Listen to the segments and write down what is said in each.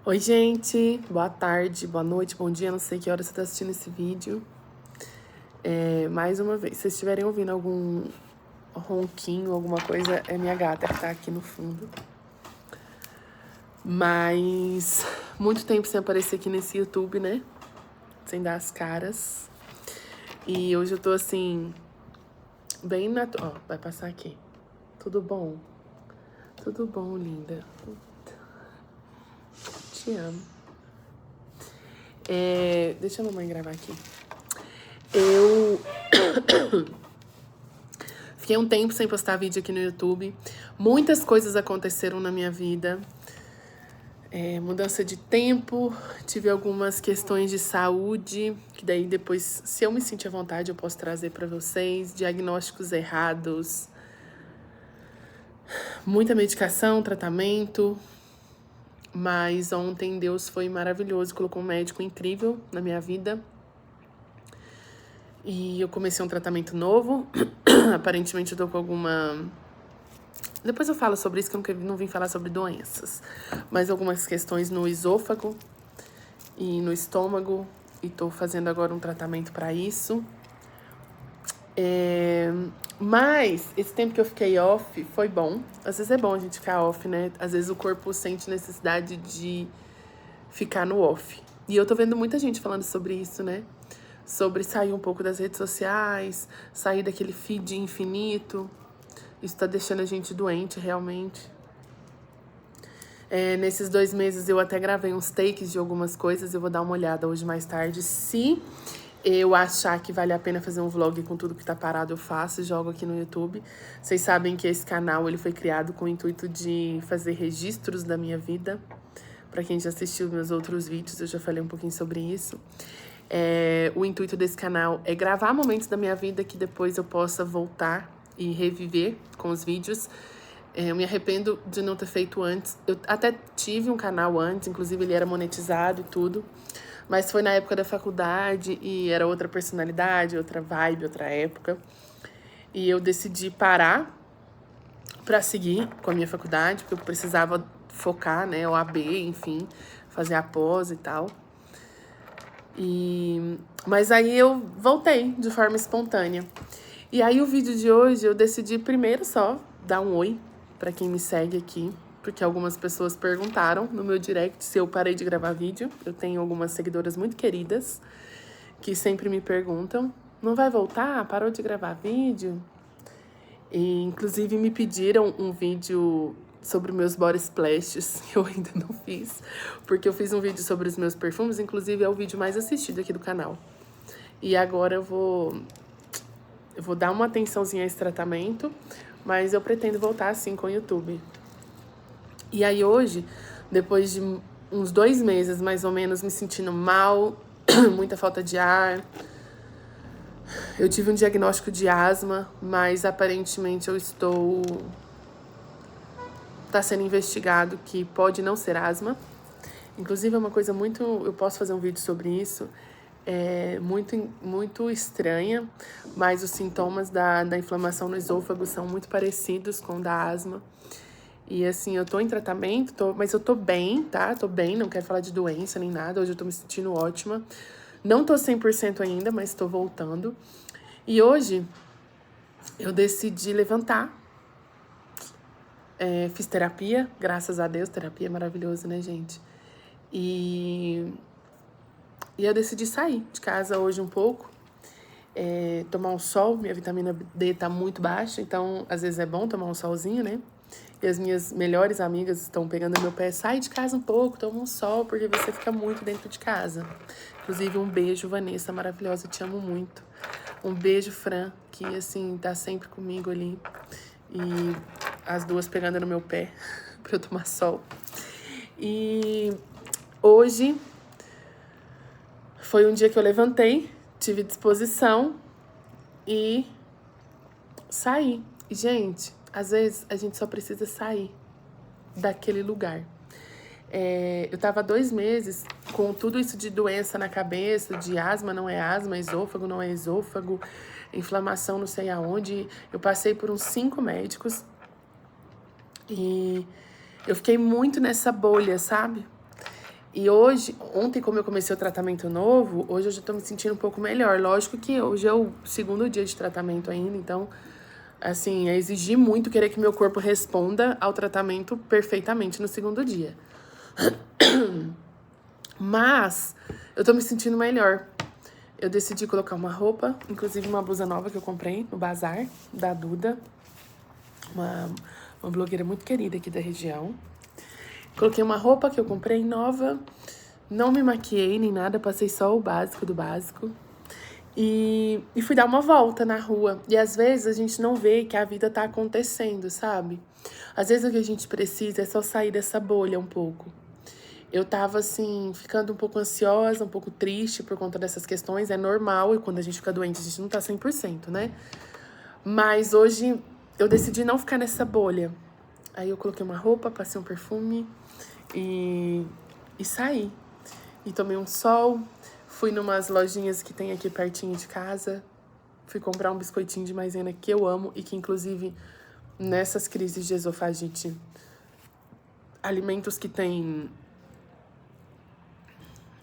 Oi, gente. Boa tarde, boa noite, bom dia. Não sei que hora você está assistindo esse vídeo. Mais uma vez, se vocês estiverem ouvindo algum ronquinho, alguma coisa, é minha gata que tá aqui no fundo. Mas muito tempo sem aparecer aqui nesse YouTube, né? Sem dar as caras. E hoje eu tô assim, bem Ó, vai passar aqui. Tudo bom? Tudo bom, linda. Te amo. Deixa a mamãe gravar aqui. Eu fiquei um tempo sem postar vídeo aqui no YouTube. Muitas coisas aconteceram na minha vida. Mudança de tempo, tive algumas questões de saúde, que daí depois, se eu me sentir à vontade, eu posso trazer para vocês. Diagnósticos errados, muita medicação, tratamento. Mas ontem Deus foi maravilhoso, colocou um médico incrível na minha vida. E eu comecei um tratamento novo. Aparentemente eu tô com alguma... Depois eu falo sobre isso, que eu não vim falar sobre doenças. Mas algumas questões no esôfago e no estômago. E tô fazendo agora um tratamento para isso. Mas esse tempo que eu fiquei off foi bom. Às vezes é bom a gente ficar off, né? Às vezes o corpo sente necessidade de ficar no off. E eu tô vendo muita gente falando sobre isso, né? Sobre sair um pouco das redes sociais, sair daquele feed infinito. Isso tá deixando a gente doente, realmente. Nesses 2 meses eu até gravei uns takes de algumas coisas. Eu vou dar uma olhada hoje mais tarde. Se eu achar que vale a pena fazer um vlog com tudo que tá parado, eu faço e jogo aqui no YouTube. Vocês sabem que esse canal ele foi criado com o intuito de fazer registros da minha vida. Pra quem já assistiu meus outros vídeos, eu já falei um pouquinho sobre isso. O intuito desse canal é gravar momentos da minha vida que depois eu possa voltar e reviver com os vídeos. Eu me arrependo de não ter feito antes. Eu até tive um canal antes, inclusive ele era monetizado e tudo. Mas foi na época da faculdade e era outra personalidade, outra vibe, outra época. E eu decidi parar pra seguir com a minha faculdade, porque eu precisava focar, né, OAB, enfim, fazer a pós e tal. Mas aí eu voltei de forma espontânea. E aí o vídeo de hoje eu decidi primeiro só dar um oi pra quem me segue aqui, porque algumas pessoas perguntaram no meu direct se eu parei de gravar vídeo. Eu tenho algumas seguidoras muito queridas que sempre me perguntam: não vai voltar? Parou de gravar vídeo? E inclusive me pediram um vídeo sobre meus body splashes, que eu ainda não fiz, porque eu fiz um vídeo sobre os meus perfumes, inclusive é o vídeo mais assistido aqui do canal. E agora eu vou dar uma atençãozinha a esse tratamento, mas eu pretendo voltar assim com o YouTube. E aí hoje, depois de uns 2 meses mais ou menos me sentindo mal, muita falta de ar, eu tive um diagnóstico de asma, mas aparentemente eu estou... Tá sendo investigado que pode não ser asma. Inclusive é uma coisa muito... Eu posso fazer um vídeo sobre isso. Muito estranha, mas os sintomas da inflamação no esôfago são muito parecidos com o da asma. E assim, eu tô em tratamento, mas eu tô bem, tá? Tô bem, não quero falar de doença nem nada. Hoje eu tô me sentindo ótima. Não tô 100% ainda, mas tô voltando. E hoje eu decidi levantar. Fiz terapia, graças a Deus, terapia é maravilhoso, né, gente? E eu decidi sair de casa hoje um pouco, tomar um sol. Minha vitamina D tá muito baixa, então às vezes é bom tomar um solzinho, né? E as minhas melhores amigas estão pegando no meu pé: sai de casa um pouco, toma um sol, porque você fica muito dentro de casa. Inclusive, um beijo, Vanessa, maravilhosa, eu te amo muito. Um beijo, Fran, que assim, tá sempre comigo ali. E as duas pegando no meu pé pra eu tomar sol. E hoje foi um dia que eu levantei, tive disposição e saí. E, gente, às vezes a gente só precisa sair daquele lugar. Eu tava há 2 meses com tudo isso de doença na cabeça, de asma não é asma, esôfago não é esôfago, inflamação não sei aonde. Eu passei por uns 5 médicos e eu fiquei muito nessa bolha, sabe? E hoje, ontem como eu comecei o tratamento novo, hoje eu já tô me sentindo um pouco melhor. Lógico que hoje é o segundo dia de tratamento ainda, então, assim, é exigir muito querer que meu corpo responda ao tratamento perfeitamente no segundo dia. Mas eu tô me sentindo melhor. Eu decidi colocar uma roupa, inclusive uma blusa nova que eu comprei no bazar da Duda, uma blogueira muito querida aqui da região. Coloquei uma roupa que eu comprei nova, não me maquiei nem nada, passei só o básico do básico. E fui dar uma volta na rua. E às vezes a gente não vê que a vida tá acontecendo, sabe? Às vezes o que a gente precisa é só sair dessa bolha um pouco. Eu tava, assim, ficando um pouco ansiosa, um pouco triste por conta dessas questões. É normal, e quando a gente fica doente, a gente não tá 100%, né? Mas hoje eu decidi não ficar nessa bolha. Aí eu coloquei uma roupa, passei um perfume e saí. E tomei um sol, fui numas lojinhas que tem aqui pertinho de casa. Fui comprar um biscoitinho de maisena que eu amo e que, inclusive, nessas crises de esofagite, alimentos que tem...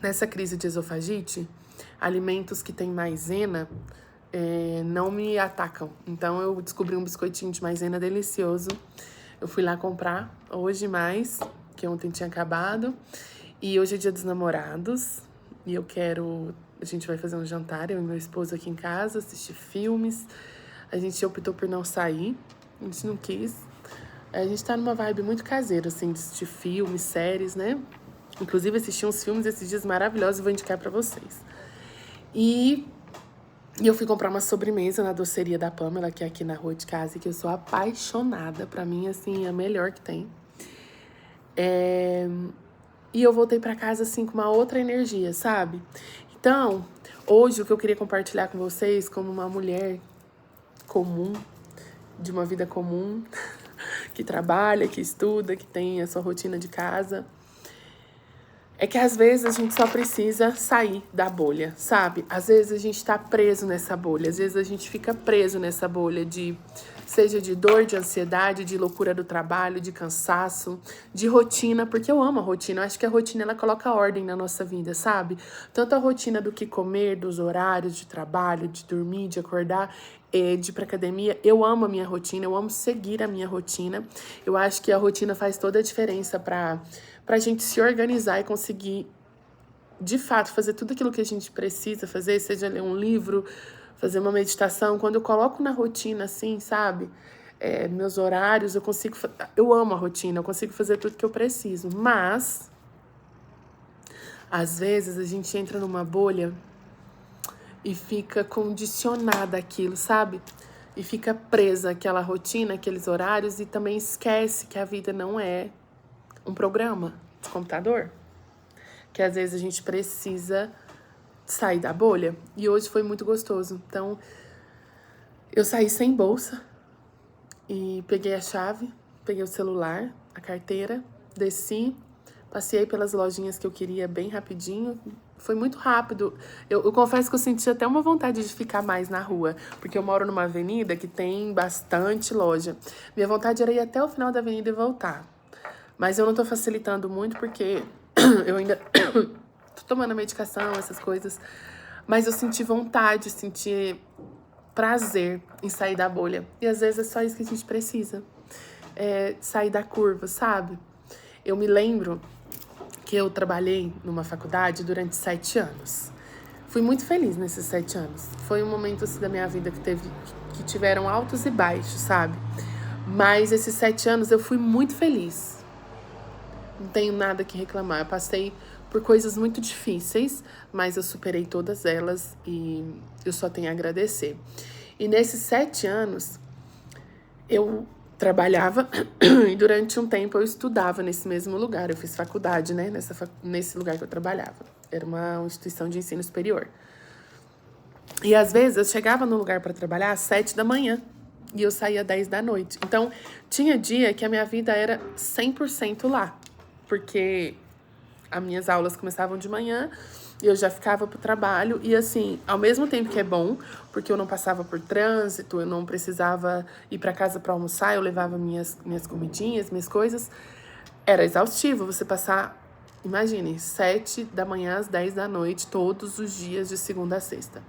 Nessa crise de esofagite, alimentos que tem maisena não me atacam. Então, eu descobri um biscoitinho de maisena delicioso. Eu fui lá comprar hoje mais, que ontem tinha acabado. E hoje é dia dos namorados. E a gente vai fazer um jantar, eu e meu esposo aqui em casa, assistir filmes. A gente optou por não sair, a gente não quis. A gente tá numa vibe muito caseira, assim, de assistir filmes, séries, né? Inclusive, assisti uns filmes esses dias maravilhosos e vou indicar pra vocês. E eu fui comprar uma sobremesa na doceria da Pamela, que é aqui na rua de casa, que eu sou apaixonada. Pra mim, assim, é a melhor que tem. E eu voltei pra casa, assim, com uma outra energia, sabe? Então, hoje, o que eu queria compartilhar com vocês, como uma mulher comum, de uma vida comum, que trabalha, que estuda, que tem a sua rotina de casa, é que às vezes a gente só precisa sair da bolha, sabe? Às vezes a gente tá preso nessa bolha, às vezes a gente fica preso nessa bolha seja de dor, de ansiedade, de loucura do trabalho, de cansaço, de rotina, porque eu amo a rotina. Eu acho que a rotina, ela coloca ordem na nossa vida, sabe? Tanto a rotina do que comer, dos horários de trabalho, de dormir, de acordar, de ir pra academia. Eu amo a minha rotina, eu amo seguir a minha rotina. Eu acho que a rotina faz toda a diferença pra gente se organizar e conseguir, de fato, fazer tudo aquilo que a gente precisa fazer, seja ler um livro, fazer uma meditação. Quando eu coloco na rotina, assim, sabe? Meus horários, eu amo a rotina, eu consigo fazer tudo que eu preciso. Mas, às vezes, a gente entra numa bolha e fica condicionada àquilo, sabe? E fica presa àquela rotina, aqueles horários, e também esquece que a vida não é um programa de computador, que às vezes a gente precisa sair da bolha. E hoje foi muito gostoso. Então, eu saí sem bolsa e peguei a chave, peguei o celular, a carteira, desci, passei pelas lojinhas que eu queria bem rapidinho. Foi muito rápido. Eu confesso que eu senti até uma vontade de ficar mais na rua, porque eu moro numa avenida que tem bastante loja. Minha vontade era ir até o final da avenida e voltar. Mas eu não tô facilitando muito porque eu ainda tô tomando a medicação, essas coisas. Mas eu senti vontade, senti prazer em sair da bolha. E às vezes é só isso que a gente precisa. Sair da curva, sabe? Eu me lembro que eu trabalhei numa faculdade durante 7 anos. Fui muito feliz nesses 7 anos. Foi um momento assim da minha vida que tiveram altos e baixos, sabe? Mas esses 7 anos eu fui muito feliz. Não tenho nada que reclamar. Eu passei por coisas muito difíceis, mas eu superei todas elas e eu só tenho a agradecer. E nesses 7 anos, eu trabalhava e durante um tempo eu estudava nesse mesmo lugar. Eu fiz faculdade, né? Nesse lugar que eu trabalhava. Era uma instituição de ensino superior. E às vezes eu chegava no lugar para trabalhar às 7 da manhã. E eu saía às 10 da noite. Então, tinha dia que a minha vida era 100% lá. Porque as minhas aulas começavam de manhã e eu já ficava pro trabalho. E assim, ao mesmo tempo que é bom, porque eu não passava por trânsito, eu não precisava ir para casa para almoçar, eu levava minhas comidinhas, minhas coisas. Era exaustivo você passar Imagine, 7 da manhã às 10 da noite, todos os dias, de segunda a sexta.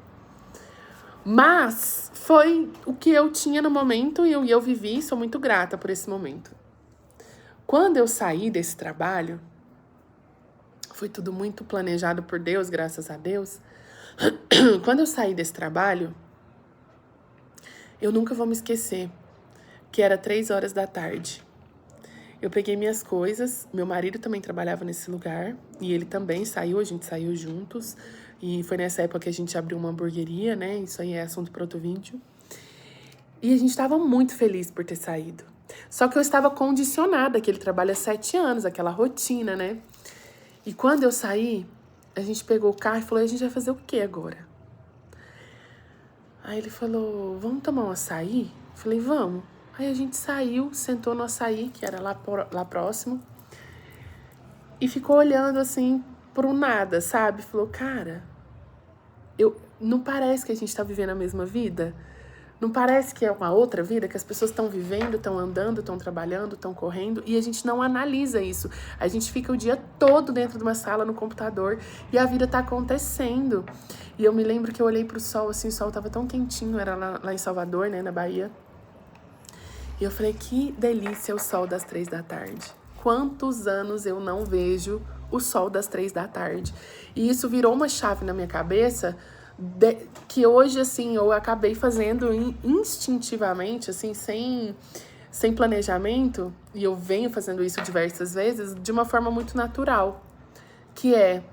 Mas foi o que eu tinha no momento e eu vivi, sou muito grata por esse momento. Quando eu saí desse trabalho, foi tudo muito planejado por Deus, graças a Deus. Quando eu saí desse trabalho, eu nunca vou me esquecer que era 3 horas da tarde. Eu peguei minhas coisas, meu marido também trabalhava nesse lugar, e ele também saiu, a gente saiu juntos, e foi nessa época que a gente abriu uma hamburgueria, né, isso aí é assunto para outro vídeo. E a gente estava muito feliz por ter saído. Só que eu estava condicionada, que ele trabalha 7 anos, aquela rotina, né. E quando eu saí, a gente pegou o carro e falou, a gente vai fazer o quê agora? Aí ele falou, vamos tomar um açaí? Eu falei, vamos. Aí a gente saiu, sentou no açaí, que era lá próximo, e ficou olhando assim pro nada, sabe? Falou, cara, não parece que a gente tá vivendo a mesma vida? Não parece que é uma outra vida, que as pessoas estão vivendo, estão andando, estão trabalhando, estão correndo, e a gente não analisa isso. A gente fica o dia todo dentro de uma sala, no computador, e a vida tá acontecendo. E eu me lembro que eu olhei pro sol, assim, o sol tava tão quentinho, era lá em Salvador, né, na Bahia. E eu falei, que delícia o sol das 3 da tarde. Quantos anos eu não vejo o sol das 3 da tarde? E isso virou uma chave na minha cabeça, que hoje, assim, eu acabei fazendo instintivamente, assim, sem planejamento, e eu venho fazendo isso diversas vezes, de uma forma muito natural, que é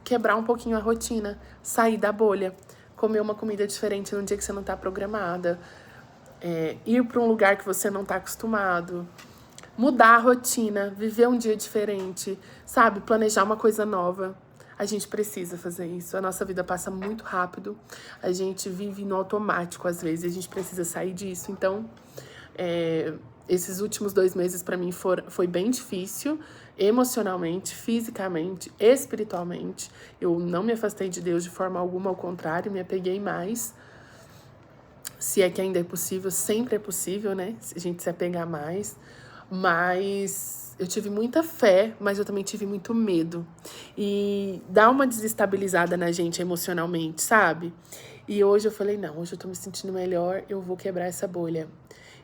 quebrar um pouquinho a rotina, sair da bolha, comer uma comida diferente num dia que você não tá programada, ir para um lugar que você não tá acostumado, mudar a rotina, viver um dia diferente, sabe? Planejar uma coisa nova. A gente precisa fazer isso. A nossa vida passa muito rápido. A gente vive no automático às vezes. A gente precisa sair disso. Então, esses últimos 2 meses para mim foi bem difícil, emocionalmente, fisicamente, espiritualmente. Eu não me afastei de Deus de forma alguma, ao contrário, me apeguei mais. Se é que ainda é possível, sempre é possível, né? A gente se apegar mais. Mas eu tive muita fé, mas eu também tive muito medo. E dá uma desestabilizada na gente emocionalmente, sabe? E hoje eu falei, não, hoje eu tô me sentindo melhor, eu vou quebrar essa bolha.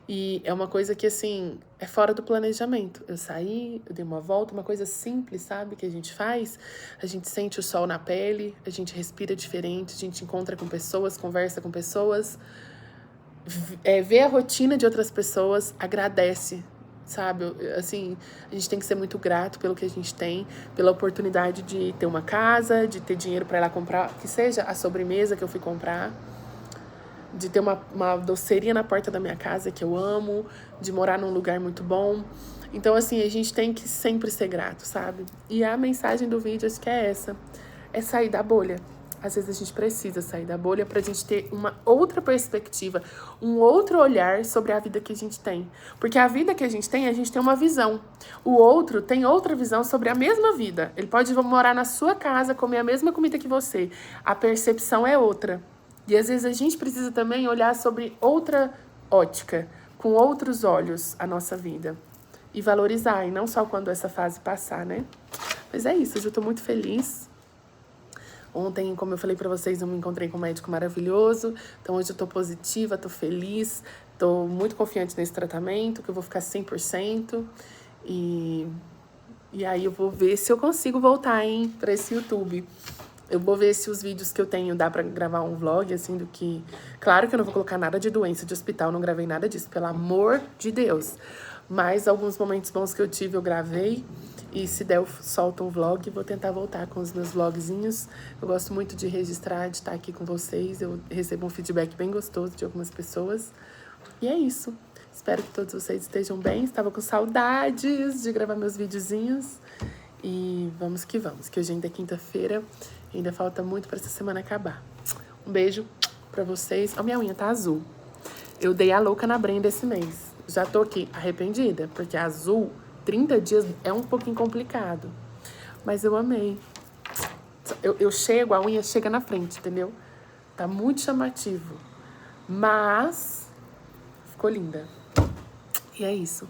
E é uma coisa que, assim, é fora do planejamento. Eu saí, eu dei uma volta, uma coisa simples, sabe? Que a gente faz. A gente sente o sol na pele, a gente respira diferente, a gente encontra com pessoas, conversa com pessoas, vê a rotina de outras pessoas, agradece, sabe? Assim, a gente tem que ser muito grato pelo que a gente tem, pela oportunidade de ter uma casa, de ter dinheiro para ir lá comprar, que seja a sobremesa que eu fui comprar, de ter uma doceria na porta da minha casa que eu amo, de morar num lugar muito bom. Então, assim, a gente tem que sempre ser grato, sabe? E a mensagem do vídeo, acho que é essa, é sair da bolha. Às vezes a gente precisa sair da bolha pra gente ter uma outra perspectiva, um outro olhar sobre a vida que a gente tem. Porque a vida que a gente tem uma visão. O outro tem outra visão sobre a mesma vida. Ele pode morar na sua casa, comer a mesma comida que você. A percepção é outra. E às vezes a gente precisa também olhar sobre outra ótica, com outros olhos, a nossa vida. E valorizar, e não só quando essa fase passar, né? Mas é isso, hoje eu tô muito feliz. Ontem, como eu falei pra vocês, eu me encontrei com um médico maravilhoso. Então hoje eu tô positiva, tô feliz, tô muito confiante nesse tratamento, que eu vou ficar 100%. E aí eu vou ver se eu consigo voltar, pra esse YouTube. Eu vou ver se os vídeos que eu tenho dá pra gravar um vlog, assim, do que... Claro que eu não vou colocar nada de doença de hospital, não gravei nada disso, pelo amor de Deus. Mas alguns momentos bons que eu tive, eu gravei. E se der, eu solto um vlog, vou tentar voltar com os meus vlogzinhos. Eu gosto muito de registrar, de estar aqui com vocês. Eu recebo um feedback bem gostoso de algumas pessoas. E é isso. Espero que todos vocês estejam bem. Estava com saudades de gravar meus videozinhos. E vamos, que hoje ainda é quinta-feira. Ainda falta muito pra essa semana acabar. Um beijo pra vocês. Ó, minha unha tá azul. Eu dei a louca na Brenda esse mês. Já tô aqui arrependida, porque azul, 30 dias é um pouquinho complicado. Mas eu amei. Eu chego, a unha chega na frente, entendeu? Tá muito chamativo. Mas ficou linda. E é isso.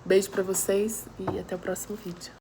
Beijo pra vocês e até o próximo vídeo.